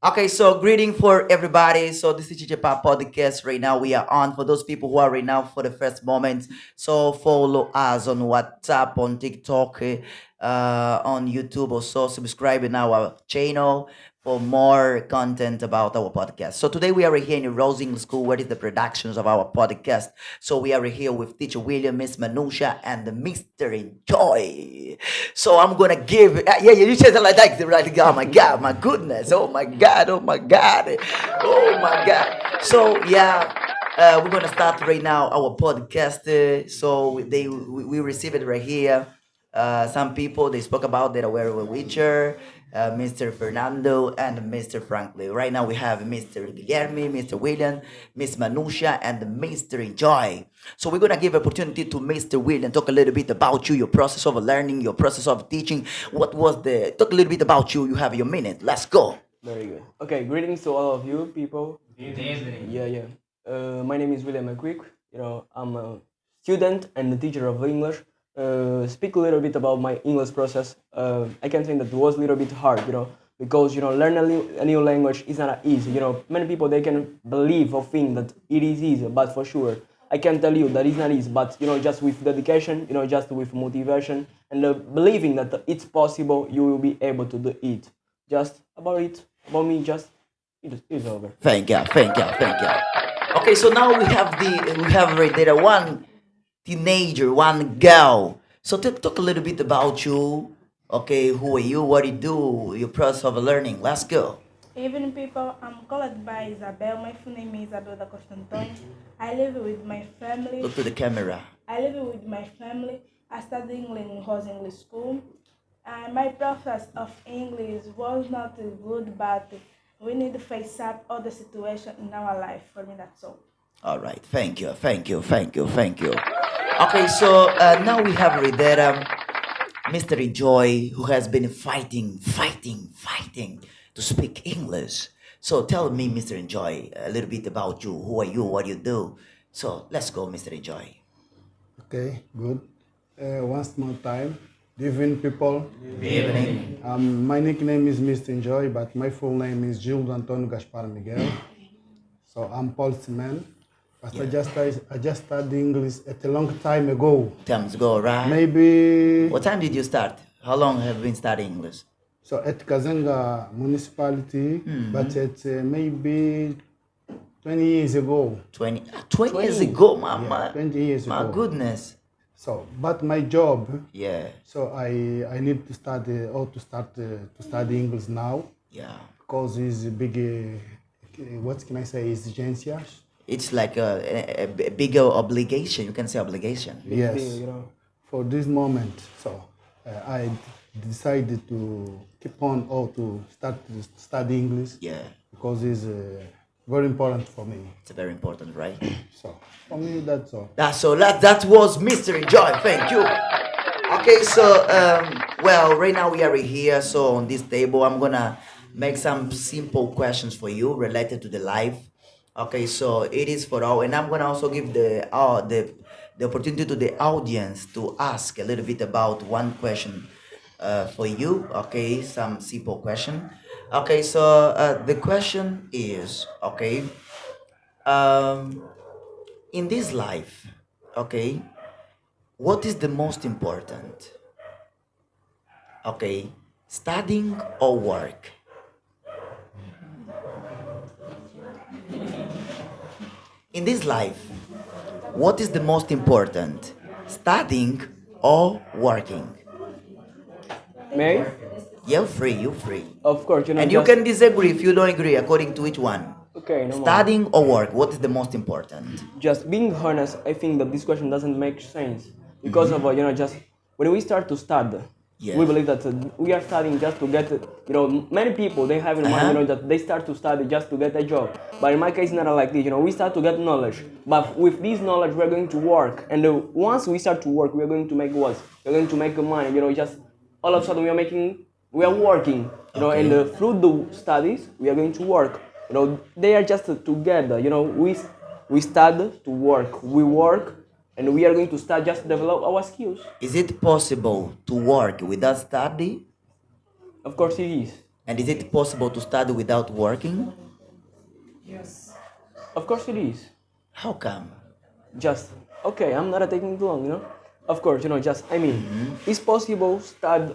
Okay, so greeting for everybody. So this is Chichepa Podcast. Right now we are on for those people who are right now for the first moment. So follow us on WhatsApp, on TikTok, on YouTube, also subscribe in our channel for more content about our podcast. So today we are here in Rose English School, where is the productions of our podcast. So we are here with Teacher William, Miss Manusha, and the Mr. Joy. So I'm gonna give yeah, you said it like that, right? Oh my god, my goodness, oh my god, oh my god, oh my god. So yeah, we're gonna start right now our podcast. So we receive it right here. Some people they spoke about that were a witcher, Mr. Fernando and Mr. Franklin. Right now we have Mr. Guillermo, Mr. William, Miss Manusha, and Mr. Joy. So we're gonna give opportunity to Mr. William talk a little bit about you, your process of learning, your process of teaching. What was the talk a little bit about you? You have your minute. Let's go. Very good. Okay, greetings to all of you people. Good evening. Yeah. My name is William McQuick. I'm a student and a teacher of English. Speak a little bit about my English process. I can say that it was a little bit hard, because learn a new language is not easy. Many people they can believe or think that it is easy, but for sure, I can tell you that it's not easy. But just with dedication, just with motivation and believing that it's possible, you will be able to do it. Just about it, about me, just it's over. Thank you, thank you, thank you. Okay, so now we have right there one teenager, one girl. So talk a little bit about you. Okay, who are you? What do you do? Your process of learning. Let's go. Evening, people. I'm called by Isabel. My full name is Isabel da Costa Antônio. I live with my family. Look to the camera. I live with my family. I study English in Rose English School. And my process of English was not good, but we need to face up all the situation in our life. For me, that's all. All right. Thank you. Thank you. Thank you. Thank you. Okay, so now we have right there Mr. Joy, who has been fighting to speak English. So tell me, Mr. Joy, a little bit about you. Who are you? What do you do? So let's go, Mr. Joy. Okay, good. Once more time. Good evening, people. Good evening. My nickname is Mr. Enjoy, but my full name is Gildo Antonio Gaspar Miguel. So I'm policeman. But I just studied English at a long time ago. Times go, right? Maybe. What time did you start? How long have you been studying English? So at Kazanga municipality, but at maybe 20 years ago. 20 years ago, Yeah, my 20 years my ago. goodness. So, but my job. Yeah, So I need to study or to start to study English now yeah. because it's a big what can I say exigência. It's like a bigger obligation. You can say obligation. Yes. Thing. For this moment, so I decided to keep on or to start to study English Yeah, because it's very important for me. it's very important, right? So for me, that's all. That was Mr. Joy. Thank you. Okay, so well, right now we are here. So on this table, I'm gonna make some simple questions for you related to the life. Okay, so it is for all, and I'm gonna also give the opportunity to the audience to ask a little bit about one question for you. Okay, some simple question. Okay, so the question is okay. Um, in this life, okay, what is the most important? Okay, studying or work? In this life, what is the most important? Studying or working? May? You're free, you're free. Of course, And you can disagree if you don't agree according to each one. Okay, no more. Studying or work, what is the most important? Just being honest, I think that this question doesn't make sense because of just when we start to study, Yeah. we believe that we are studying just to get many people they have in mind that they start to study just to get a job, but in my case not like this. We start to get knowledge, but with this knowledge we're going to work, and once we start to work we're going to make what? We're going to make money. Just all of a sudden we are working, Okay. and through the studies we are going to work. They are just together. We study to work, we work, and we are going to start just to develop our skills. Is it possible to work without study? Of course it is. And is it possible to study without working? Of course it is. How come? Just okay, I'm not taking too long, of course, just I mean, it's possible study,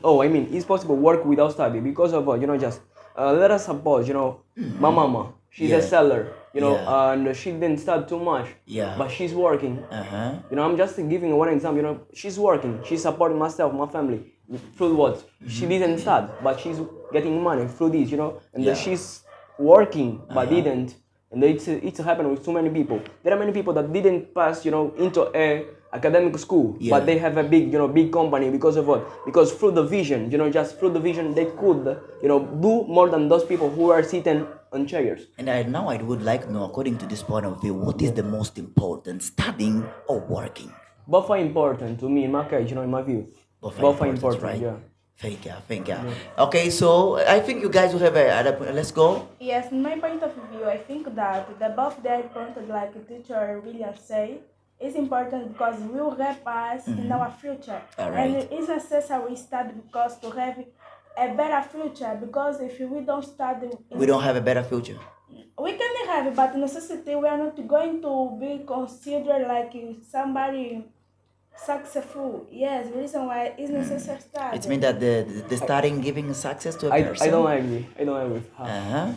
it's possible work without study because of just let us suppose, my mama, she's a Yeah. seller, Yeah. and she didn't study too much, Yeah. but she's working. Uh-huh. I'm just giving one example, she's working, she's supporting myself, my family through what she didn't start, but she's getting money through this, and Yeah. she's working but Uh-huh. didn't, and it's happened with too many people. There are many people that didn't pass, into a academic school, Yeah. but they have a big, big company because of what? Because through the vision, just through the vision, they could, do more than those people who are sitting on chairs. And now I would like to know, according to this point of view, what is the most important, studying or working? Both are important to me in my case, in my view. Both are important, right? Yeah. Thank you, thank you. Okay, so I think you guys will have let's go. Yes, in my point of view, I think that the both they important, like teacher William say, is important because we will help us in our future. All And right. it is necessary we study because to have a better future. Because if we don't study, We don't have a better future. we can have it, but in society we are not going to be considered like somebody successful. Yes, the reason why it's necessary study. It means that the studying giving success to a I person. don't agree. I don't agree with her. Uh-huh.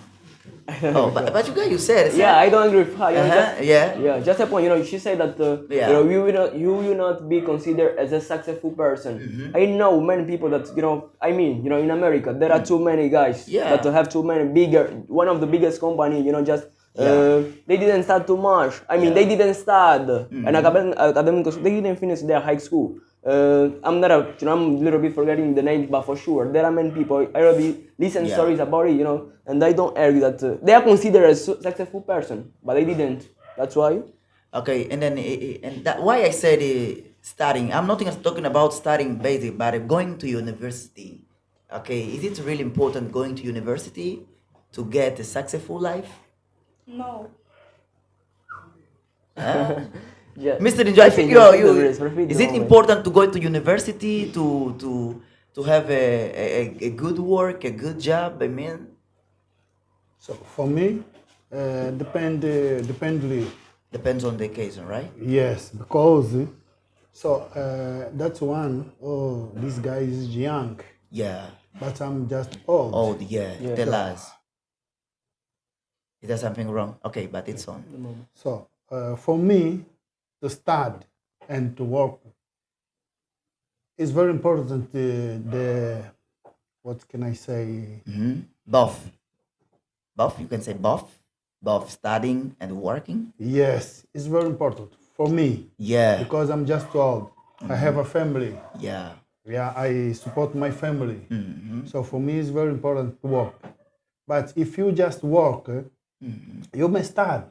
Oh, but you guys, you said. Yeah, I don't agree with her. Uh-huh, yeah. Yeah, just a point. she said that Yeah. you will not be considered as a successful person. I know many people that in America there are too many guys Yeah. that have too many one of the biggest company. Just Yeah. they didn't start too much. They didn't start an academic. They didn't finish their high school. I'm not I'm a little bit forgetting the names, but for sure there are many people. I already listen Yeah. stories about it, and I don't argue that they are considered a successful person, but they didn't. That's why. Okay, and then and that why I said studying. I'm not just talking about studying basic, but going to university. Okay, is it really important going to university to get a successful life? No. Huh? Yeah. Mr. Ninja, I think Repeat is the it moment. important to go to university to have a good work, a good job? I mean, So for me, dependly, depends on the occasion, right? yes, because that's one. Oh, this guy is young, Yeah. but I'm just old. Oh, yeah. Yeah. Tell us. Is there something wrong? Okay, but it's on. So for me, to study and to work is very important. The what can I say? Both. Both. You can say both. Both studying and working. Yes, it's very important for me Yeah. because I'm just too old. I have a family. Yeah. Yeah, I support my family. So for me, it's very important to work. But if you just work, you may start.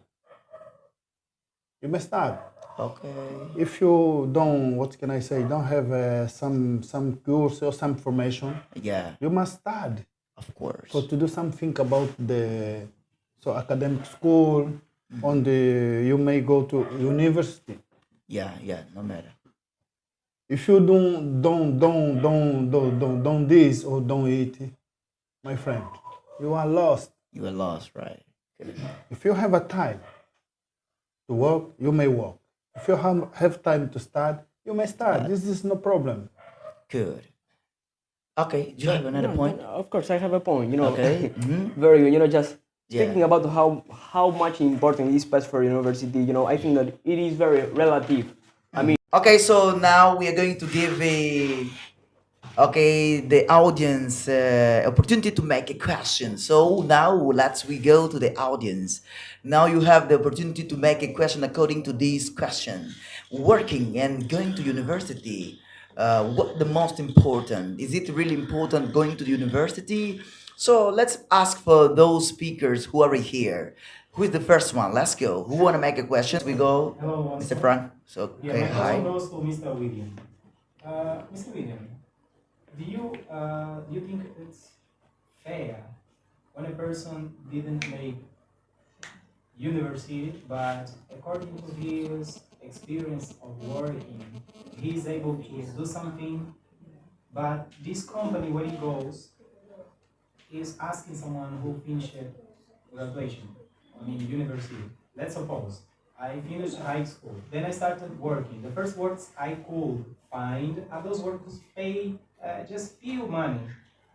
You may start. Okay. If you don't, what can I say? Don't have some course or some formation, Yeah. you must start. Of course. So to do something about the academic school, on the you may go to university. Yeah. Yeah. No matter. If you don't this or don't eat, my friend, you are lost. You are lost, right? If you have a time to work, you may work. If you have time to start, you may start. This is no problem. Good. Okay. Do you have another point? Of course, I have a point. Okay. Very good. Just Yeah. thinking about how much important is pass for university. I think that it is very relative. Okay, so now we are going to give the audience opportunity to make a question. So now we go to the audience. Now you have the opportunity to make a question according to this question. Working and going to university, what the most important? Is it really important going to the university? So let's ask for those speakers who are here. Who is the first one? Let's go. Who want to make a question? We go, Hello, Mr. Frank. So Yeah, okay, my hi. question goes to Mr. William. Mr. William, do you think it's fair when a person didn't make university, but according to his experience of working, he is able to do something, but this company, when he goes, is asking someone who finished graduation, I mean university. Let's suppose I finished high school, then I started working. The first works I could find are those works pay just few money.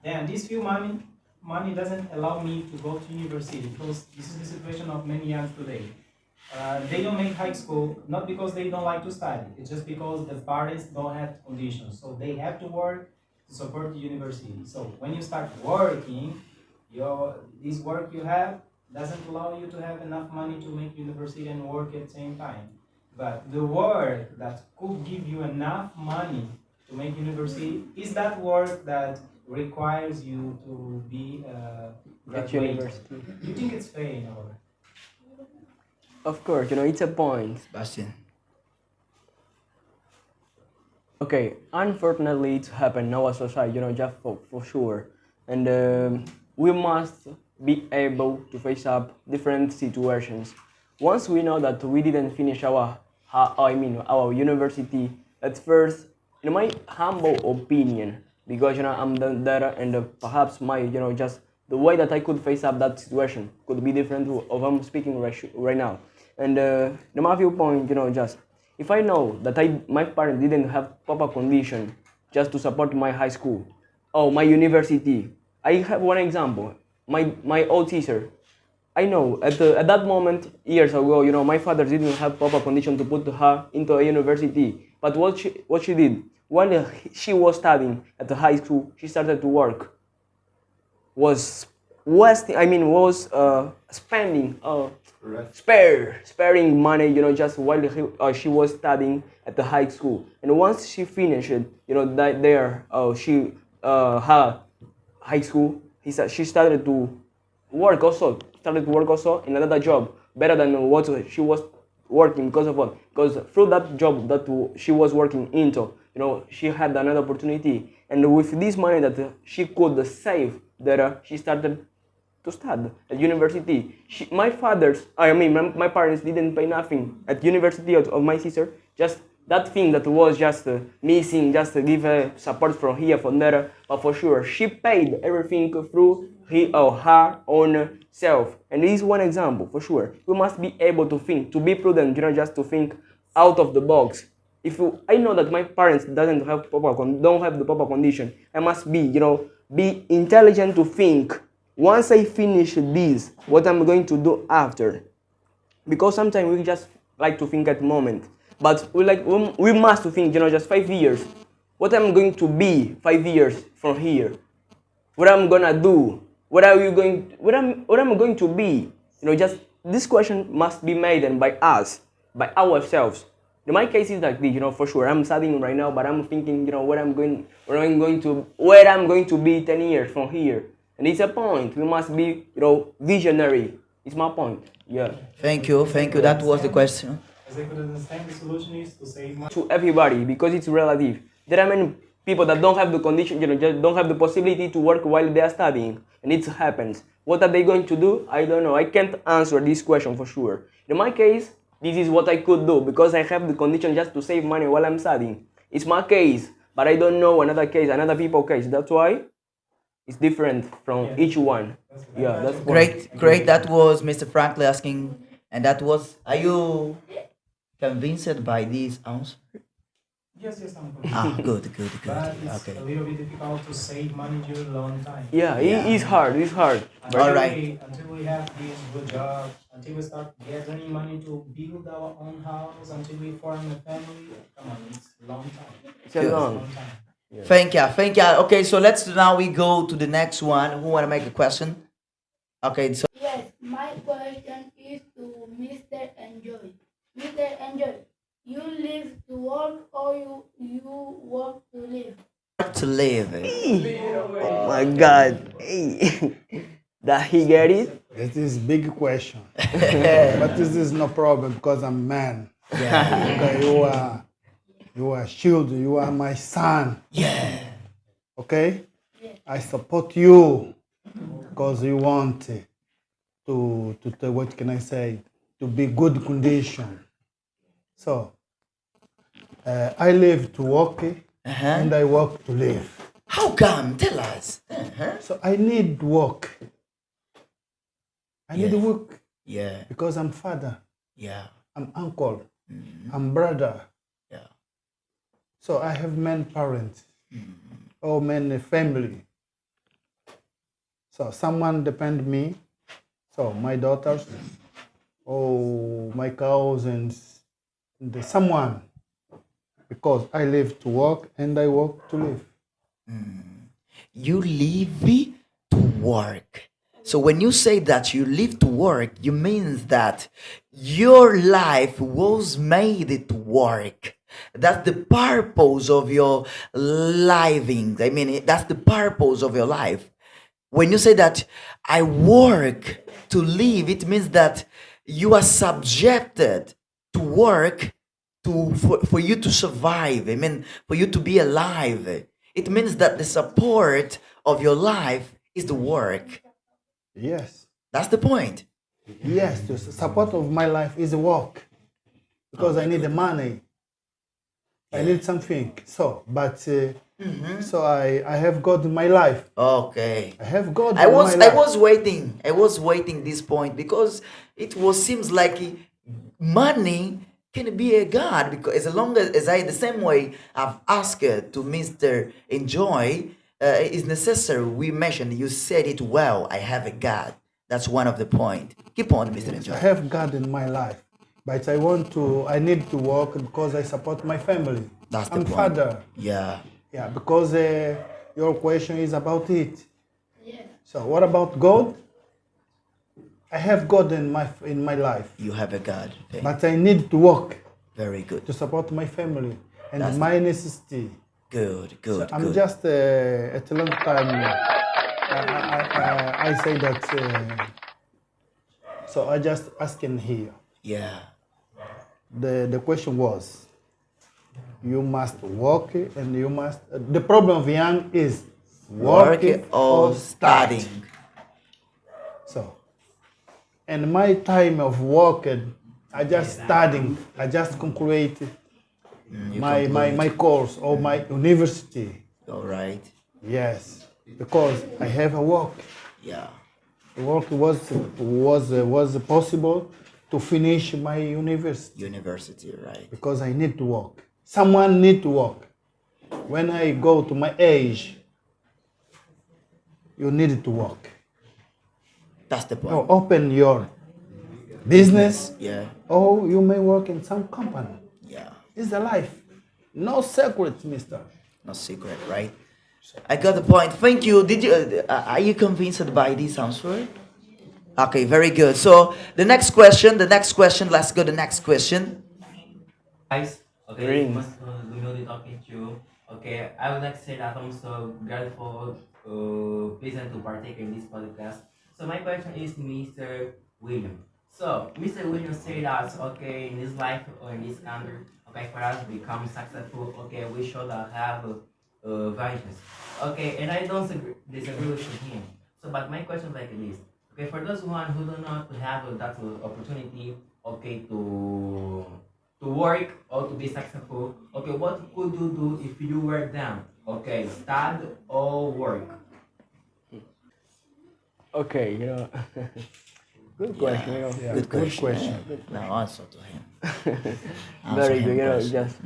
Then this few money doesn't allow me to go to university because this is the situation of many young today. They don't make high school not because they don't like to study. It's just because the parents don't have conditions. So they have to work to support the university. So when you start working, this work you have doesn't allow you to have enough money to make university and work at the same time. But the work that could give you enough money to make university is that work that requires you to be At graduated. university. Do you think it's fair in a way? Of course, it's a point. Sebastian. Okay, unfortunately, it's happened in our society, just for sure. And we must be able to face up different situations. Once we know that we didn't finish our university at first, in my humble opinion, because I'm there and perhaps my, just the way that I could face up that situation could be different of I'm speaking right now. And in my viewpoint, just if I know that my parents didn't have proper condition just to support my high school or my university, I have one example. My old teacher, I know at that moment years ago, my father didn't have proper condition to put her into a university. But what she did while she was studying at the high school, she started to work. Was spending sparing money, just while she was studying at the high school. And once she finished it, that there she her high school, she started to work also in another job better than what she was working. Because of what? Because through that job that she was working into, she had another opportunity, and with this money that she could save, that she started to study at university. My parents didn't pay nothing at university of my sister. Just that thing that was just missing, just to give support from here, from there. But for sure, she paid everything through her own self. And this is one example, for sure. We must be able to think, to be prudent, just to think out of the box. I know that my parents don't have the proper condition, I must be intelligent to think. Once I finish this, what I'm going to do after. Because sometimes we just like to think at the moment, but we must think, just 5 years. What I'm going to be 5 years from here? What I'm gonna do? What am I going to be? Just this question must be made and by us, by ourselves. In my case, is like this, for sure. I'm studying right now, but I'm thinking, where I'm going to be 10 years from here. And it's a point. We must be, visionary. It's my point. Yeah. Thank you, thank you. That was the question. As I could understand, the solution is to save money. To everybody, because it's relative. There are many people that don't have the condition, just don't have the possibility to work while they are studying, and it happens. What are they going to do? I don't know. I can't answer this question for sure. In my case, this is what I could do because I have the condition just to save money while I'm studying. It's my case, but I don't know another case, another people's case. That's why it's different from each one. Yeah, that's Great, great. That was Mr. Franklin asking, and that was. Are you convinced by this answer? Yes, I'm Good, good, good. But it's Okay. a little bit difficult to save money during a long time. Yeah, it's hard. It's hard. All right. Until we have this good job, until we start gathering money to build our own house, until we form a family, come on, it's a long time. It's a Good. long. Long time. Thank you, thank you. Okay, so let's now we go to the next one. Who wanna make a question? Okay, so Yes, my question is to Mr. Enjoy. Mr. Enjoy, you live to work or you work to live? to live. Oh my God. Hey. That he get it? It is big question. But this is no problem because I'm man. Yeah, Okay, you are shield, you are my son. yeah. Okay? I support you because you want what can I say? To be good condition. So I live to work and I work to live. How come? Tell us. So I need work. I need Yeah. work Yeah. because I'm father, Yeah. I'm uncle, Mhm. I'm brother. Yeah. So I have many parents, Mhm. or many family. So someone depend me. So my daughters, oh my cousins, someone, because I live to work and I work to live. You live to work. So when you say that you live to work, you means that your life was made to work. That's the purpose of your living. I mean, that's the purpose of your life. When you say that I work to live, it means that you are subjected to work for you to survive. I mean, for you to be alive. It means that the support of your life is the work. Yes, That's the point. yes. The support of my life is work Oh because I my need the goodness. money. I Yeah. need something. So, but so I have God in my life. Okay. I have God I in my was I life. was waiting. I was waiting this point because it was seems like money can be a god because as long as I the same way I've asked to Mr. Enjoy is necessary. We mentioned you said it well. I have a God. That's one of the point. Keep on, Mr. Yes, I Enjoy. have God in my life, but I need to work because I support my family. That's the I'm point. father. Yeah. Yeah, because your question is about it. Yes. So what about God? I have God in my life, You have a God. Okay. but I need to work Very good. to support my family and That's my necessity. good. So Good. I'm Good. just at a long time. I say that. So I just asking here. Yeah. The question was, you must work and you must. The problem of young is Work working or or start. studying. So, and my time of working, I just studying. I just conclude You my conclude. course or my university. All right. Yes, because I have a work. Yeah. The work was possible to finish my university University. Right. because I need to work. Someone need to work. When I go to my age, you need to work. That's the Or point. open your business, Yeah. or you may work in some company. Yeah. It's the life. No secret, mister. No secret, right? I got the point. Thank you. Did you? Are you convinced by this answer? Okay, very good. So the next question. The next question. Let's go. The next question. Guys, okay, it's Greetings. most Lumilde talking to you. Okay, I would like to say that I'm so grateful, pleasant to partake in this podcast. So my question is to Mr. William. So Mr. William said that okay, in this life or in this country, okay, for us to become successful, okay, we should have visions. Okay, and I don't disagree with him. So, but my question is like this. Okay, for those one who do not have that opportunity, okay, to work or to be successful, okay, what could you do if you were them? Okay, study or work? Okay, good question. Yeah. Yeah, Good good question. question. Now answer to him. Answer Very him good. question. Just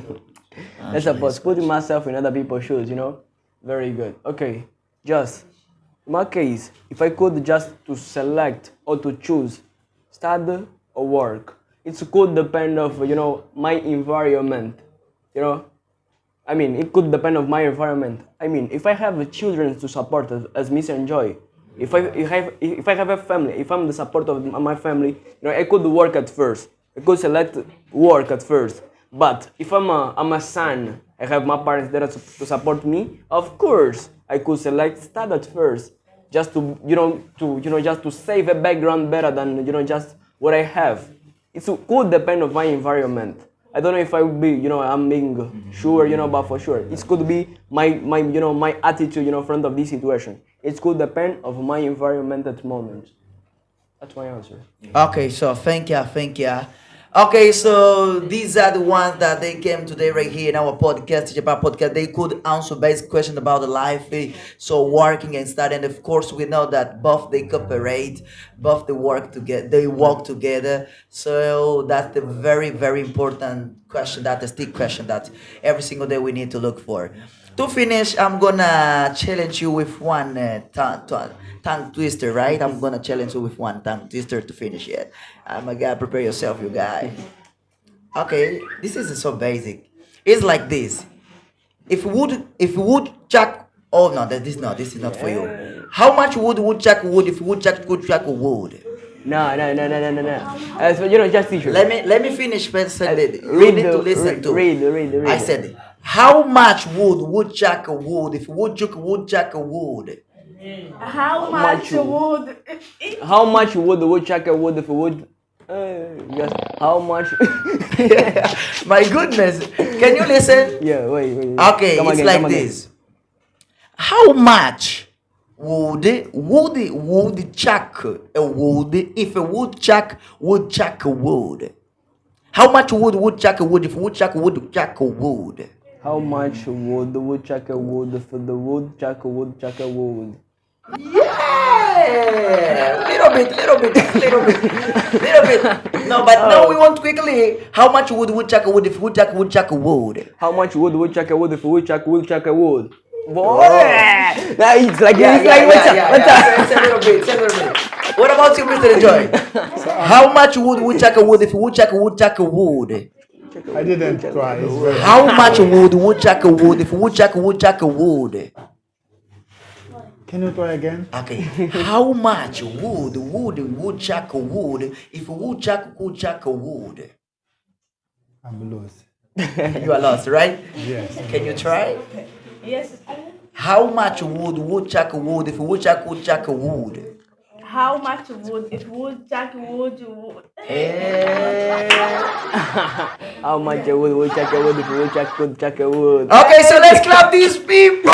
let's Answer suppose his putting question. myself in other people's shoes. Very good. Okay, just in my case, if I could just to select or to choose study or work, it could depend of my environment. You know, I mean, it could depend on my environment. I mean, if I have children to support as Miss Enjoy, if I have a family, if I'm the support of my family, I could work at first. I could select work at first. But if I'm a son, I have my parents there to support me. Of course, I could select start at first, just just to save a background better than just what I have. It could depend on my environment. I don't know if I would be, I'm being sure, but for sure, it could be my attitude, front of this situation. It could depend of my environment at the moment. That's my answer. Okay, so thank you, thank you. Okay, so these are the ones that they came today right here in our podcast, Japan podcast. They could answer basic questions about the life, so working and studying. Of course, we know that both they cooperate, both they work together, they work together. So that's the very very important question, that the stick question that every single day we need to look for. To finish, I'm gonna challenge you with one tongue twister, right? I'm gonna challenge you with one tongue twister to finish it. My God, prepare yourself, you guys. Okay, this is so basic. It's like this. If woodchuck, oh no, this is not for you. How much wood woodchuck would if woodchuck could chuck wood? No, no, no, no, no, no, no. So just teacher. Let me finish first. You Read need to the listen to. read. I said, how much wood woodchuck would if woodchuck wood? How much much would How much would the woodchucker would if it would? Just how much? My goodness, can you listen? Yeah, wait. Okay, Come it's again, like come again. this. How much would chuck a wood if a woodchuck would? How much woodchuck would if woodchuck would? How much would the woodchucker would if the woodchucker would? Yeah, little bit. No, but no, we want quickly. How much woodchuck would if woodchuck would? How much would the woodchucker would if woodchucker would? Boy, now it's like Yeah, it's yeah, like yeah, what's yeah, up? yeah. It's a little bit, it's a little bit. What about you, Mr. Joy? How much would woodchucker would if woodchucker would? I didn't try. It's very How much would woodchucker would if woodchucker would? Can you try again? Okay. How much woodchucker would if woodchucker would? I'm lost. You are lost, right? Yes. Can you try? yes? How much woodchucker would if woodchucker would? How much would if woodchuck would? Eh. How much would woodchucker would if woodchucker would? Okay, so let's clap these people.